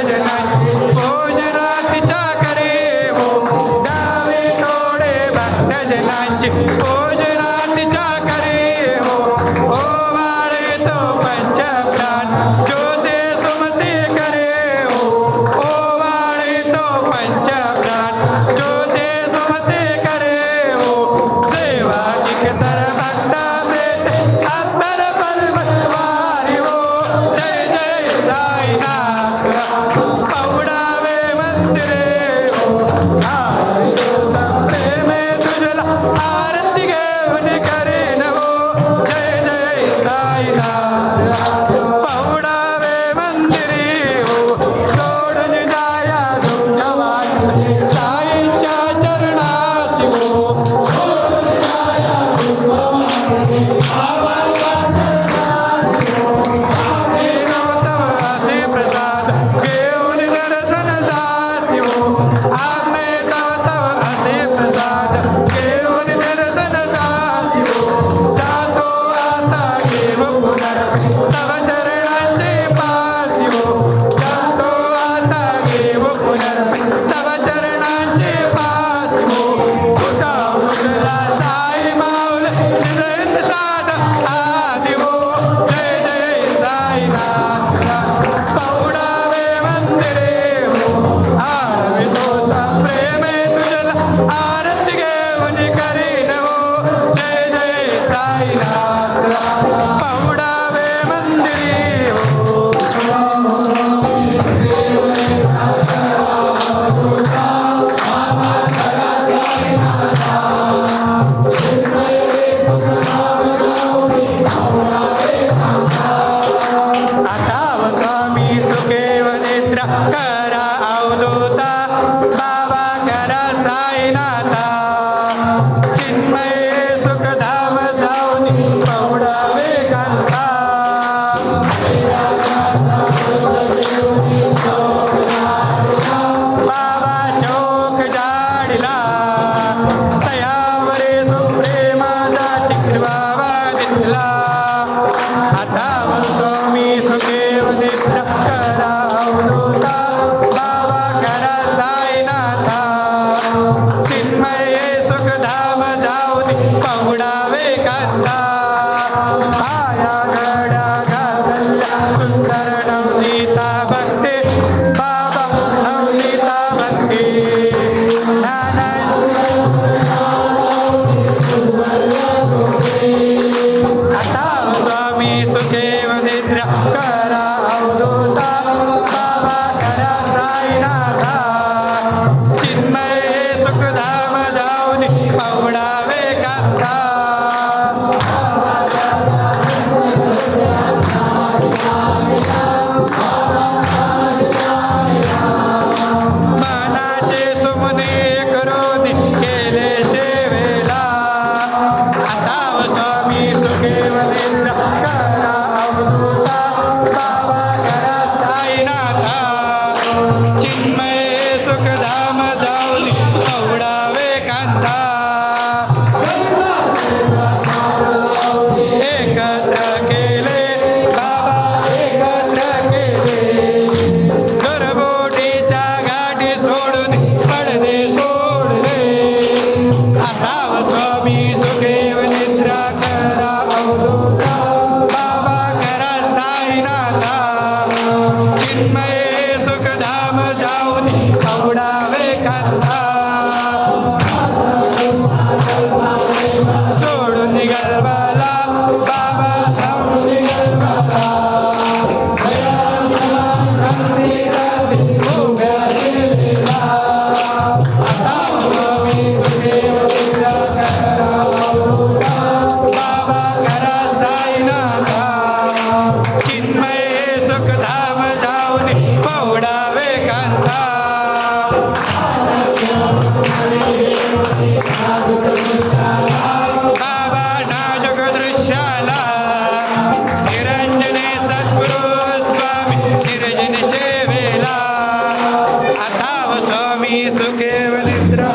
भक्तजनांची भोजनातीच्या करे हो द्यावे थोडे भक्तजनांची भोजनातीच्या करे हो ओवाळे तो पंचप्राण ज्योते सुमती करे हो ओवाळे तो पंचप्राण ज्योते सुमती करे हो सेवा तर भक्ता प्रेते अप्पर परमवारी हो जय जय साईनाथ पौडावे मंदिरे हो प्रेमे तुझला आरती घेऊन करेन हो जय जय साईनाथ पौडावे मंदिरे हो सोडून जाया तुमच्या वाट साईच्या चरणाची हो सोडून जाया असे प्रसाद घेऊन दर्शन दासी हो आम्ही तव तव असे प्रसाद घेऊन दर्शन दासी हो जातो आता घेव पुनर्पे तव चरणांचे पासी हो जातो आता घेव पुनर्पे तव चरणांचे पासी हो कुठा उठला साई माऊल हृदयत साध आदि हो जय जय साईनाथ पौडावे मंदिरे हो आळवी तोचा प्रेमे तुझला आरती घेऊन करीन हो जय जय साईनाथ पौडावे मंदिरे हो आताव स्वामी सुखेव निद्रा करा अवधूता बाबा करा साईनाथा चिन्मय सुखधाम जाऊन पौडावे कांता बाबा चौक जाडिला तयावरे सुप्रेमाचा टिकवावा दिसला आताव स्वामी सुखेव निद्रा करा अवधूता बाबा करा साईनाथा चिन्मय सुखधाम जाऊन पौडावे कांता आया गडा गागल्या सुंदर नवनीता भक्ती बाबा नवनीता भक्ती आताव स्वामी सुखेव निद्रा करा अवधूता बाबा करा साईनाथा चिन्मय सुखधाम जाऊन पौडावे कांता मनाचे सुमने करून केले सेवेला आताव स्वामी सुखेव निद्रा करा अवधूता बाबा करा साईनाथा चिन्मय सुखधाम जाऊन पौडावे कांता एकत्र केले बाबा एकत्र केले घरबोटीच्या गाठी सोडून पडदे सोडले आताव स्वामी सुखेव निद्रा करा अवधूता बाबा करा साईनाथा चिन्मय सुखधाम जाऊन पौडावे कांता सोडून निघाला बाबा जाऊन निघाला बाबा करा साईनाथा चिन्मय सुखधाम जाऊन पौडावे कांता बाबा नाजूक दृश्याला निरंजने सद्गुरु स्वामी निर्जन सेवेला आताव स्वामी सुखेव निद्रा